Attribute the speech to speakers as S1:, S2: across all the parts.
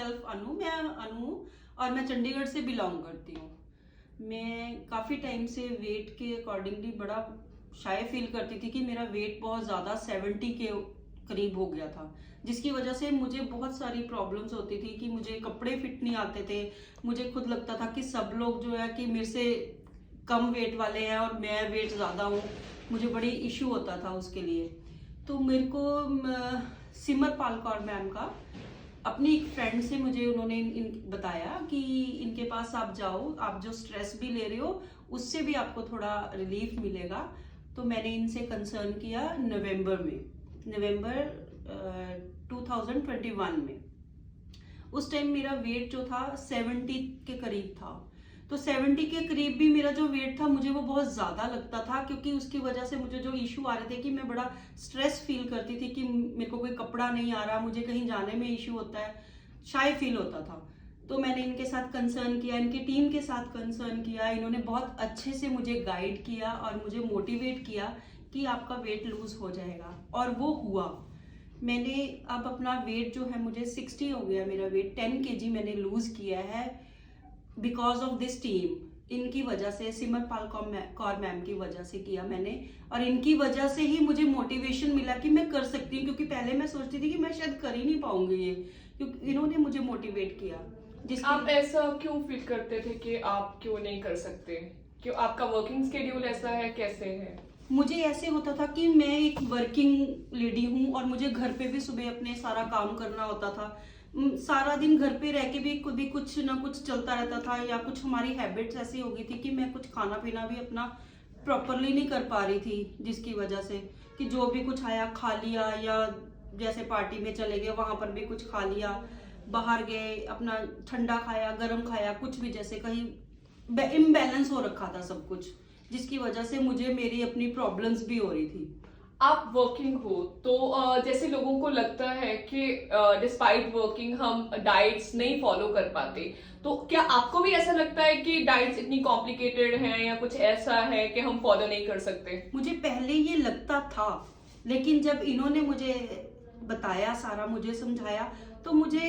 S1: Self अनु, मैं अनु और मैं चंडीगढ़ से बिलोंग करती हूँ। मैं काफ़ी टाइम से वेट के अकॉर्डिंगली बड़ा शाय फील करती थी कि मेरा वेट बहुत ज़्यादा 70 के करीब हो गया था, जिसकी वजह से मुझे बहुत सारी प्रॉब्लम्स होती थी कि मुझे कपड़े फिट नहीं आते थे। मुझे खुद लगता था कि सब लोग जो है कि मेरे से कम वेट वाले हैं और मैं वेट ज़्यादा हूँ। मुझे बड़ी इशू होता था उसके लिए। तो मेरे को सिमर पालकौर मैम का अपनी एक फ्रेंड से मुझे उन्होंने बताया कि इनके पास आप जाओ, आप जो स्ट्रेस भी ले रहे हो उससे भी आपको थोड़ा रिलीफ मिलेगा। तो मैंने इनसे कंसर्न किया नवंबर 2021 में। उस टाइम मेरा वेट जो था 70 के करीब था। तो 70 के करीब भी मेरा जो वेट था मुझे वो बहुत ज़्यादा लगता था, क्योंकि उसकी वजह से मुझे जो इशू आ रहे थे कि मैं बड़ा स्ट्रेस फील करती थी कि मेरे को कोई कपड़ा नहीं आ रहा, मुझे कहीं जाने में इशू होता है, शाय फील होता था। तो मैंने इनके साथ कंसर्न किया, इनकी टीम के साथ कंसर्न किया। इन्होंने बहुत अच्छे से मुझे गाइड किया और मुझे मोटिवेट किया कि आपका वेट लूज हो जाएगा, और वो हुआ। मैंने अब अपना वेट जो है मुझे 60 हो गया, मेरा वेट 10 kg मैंने लूज किया है बिकॉज ऑफ दिस टीम। इनकी वजह से, सिमर पालकौर मैम की वजह से किया मैंने, और इनकी वजह से ही मुझे मोटिवेशन मिला कि मैं कर सकती हूँ। क्योंकि पहले मैं सोचती थी कि मैं शायद कर ही नहीं पाऊंगी ये, क्योंकि इन्होंने मुझे मोटिवेट किया।
S2: आप ऐसा क्यों फील करते थे कि आप क्यों नहीं कर सकते? क्यों आपका वर्किंग स्केड्यूल ऐसा है, कैसे है?
S1: मुझे ऐसे होता था कि मैं एक वर्किंग लेडी हूँ और मुझे घर पे भी सुबह अपने सारा काम करना होता था। सारा दिन घर पे रह के भी कुछ ना कुछ चलता रहता था, या कुछ हमारी हैबिट्स ऐसी हो गई थी कि मैं कुछ खाना पीना भी अपना प्रॉपरली नहीं कर पा रही थी, जिसकी वजह से कि जो भी कुछ आया खा लिया, या जैसे पार्टी में चले गए वहां पर भी कुछ खा लिया, बाहर गए अपना ठंडा खाया, गर्म खाया, कुछ भी, जैसे कहीं इम्बैलेंस हो रखा था सब कुछ, जिसकी वजह से मुझे मेरी अपनी प्रॉब्लम्स भी हो रही थी।
S2: आप वर्किंग हो तो जैसे लोगों को लगता है कि डिस्पाइट वर्किंग हम डाइट्स नहीं फॉलो कर पाते, तो क्या आपको भी ऐसा लगता है कि डाइट्स इतनी कॉम्प्लिकेटेड हैं या कुछ ऐसा है कि हम फॉलो नहीं कर सकते?
S1: मुझे पहले ये लगता था, लेकिन जब इन्होंने मुझे बताया, सारा मुझे समझाया, तो मुझे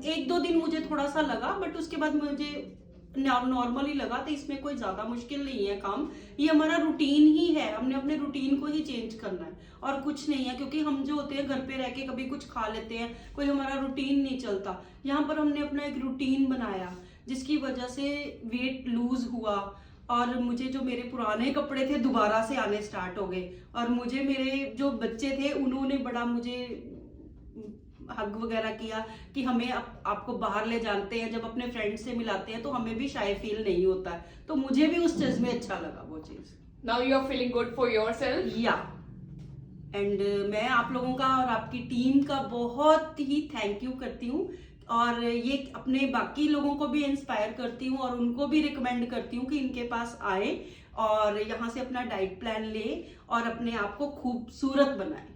S1: 1-2 दिन मुझे थोड़ा सा लगा, बट उसके बाद मुझे नॉर्मल ही लगा। तो इसमें कोई ज्यादा मुश्किल नहीं है काम, ये हमारा रूटीन ही है, हमने अपने रूटीन को ही चेंज करना है और कुछ नहीं है। क्योंकि हम जो होते हैं घर पे रह के कभी कुछ खा लेते हैं, कोई हमारा रूटीन नहीं चलता। यहाँ पर हमने अपना एक रूटीन बनाया, जिसकी वजह से वेट लूज हुआ, और मुझे जो मेरे पुराने कपड़े थे दोबारा से आने स्टार्ट हो गए, और मुझे मेरे जो बच्चे थे उन्होंने बड़ा मुझे हग वगैरह किया कि हमें आपको बाहर ले जाते हैं, जब अपने फ्रेंड से मिलाते हैं तो हमें भी शाय फील नहीं होता है। तो मुझे भी उस चीज में अच्छा लगा वो चीज।
S2: Now you are feeling good for yourself?
S1: या एंड मैं आप लोगों का और आपकी टीम का बहुत ही थैंक यू करती हूँ, और ये अपने बाकी लोगों को भी इंस्पायर करती हूँ और उनको भी रिकमेंड करती हूँ कि इनके पास आए और यहाँ से अपना डाइट प्लान ले और अपने आप को खूबसूरत बनाए।